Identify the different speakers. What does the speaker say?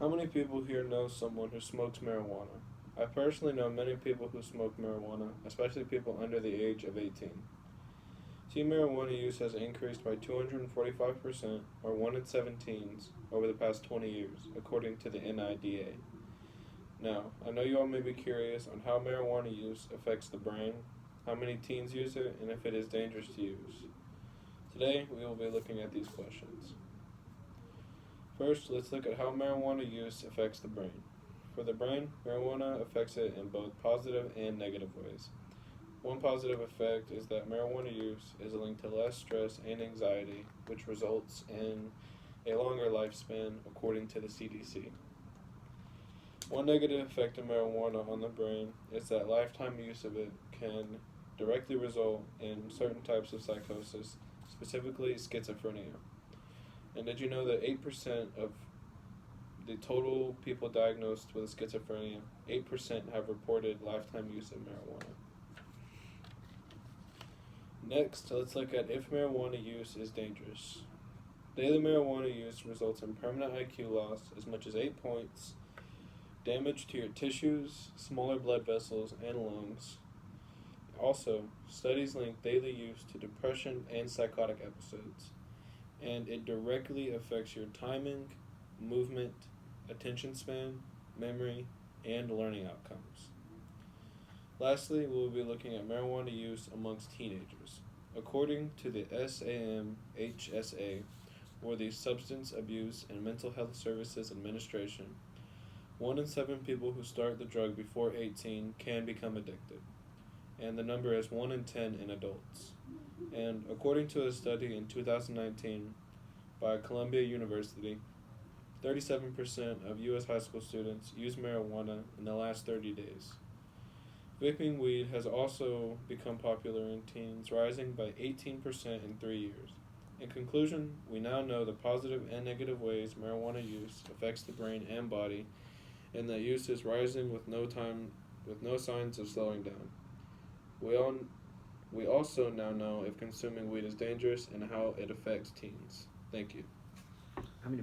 Speaker 1: How many people here know someone who smokes marijuana? I personally know many people who smoke marijuana, especially people under the age of 18. Teen marijuana use has increased by 245%, or 1 in 7 teens, over the past 20 years, according to the NIDA. Now, I know you all may be curious on how marijuana use affects the brain, how many teens use it, and if it is dangerous to use. Today, we will be looking at these questions. First, let's look at how marijuana use affects the brain. For the brain, marijuana affects it in both positive and negative ways. One positive effect is that marijuana use is linked to less stress and anxiety, which results in a longer lifespan, according to the CDC. One negative effect of marijuana on the brain is that lifetime use of it can directly result in certain types of psychosis, specifically schizophrenia. And did you know that 8% of the total people diagnosed with schizophrenia, 8% have reported lifetime use of marijuana? Next, let's look at if marijuana use is dangerous. Daily marijuana use results in permanent IQ loss as much as 8 points, damage to your tissues, smaller blood vessels, and lungs. Also, studies link daily use to depression and psychotic episodes, and it directly affects your timing, movement, attention span, memory, and learning outcomes. Lastly, we will be looking at marijuana use amongst teenagers. According to the SAMHSA, or the Substance Abuse and Mental Health Services Administration, 1 in 7 people who start the drug before 18 can become addicted, and the number is 1 in 10 in adults. And according to a study in 2019 by Columbia University, 37% of U.S. high school students use marijuana in the last 30 days. Vaping weed has also become popular in teens, rising by 18% in 3 years. In conclusion, we now know the positive and negative ways marijuana use affects the brain and body, and that use is rising with no signs of slowing down. We also now know if consuming weed is dangerous and how it affects teens. Thank you.
Speaker 2: How many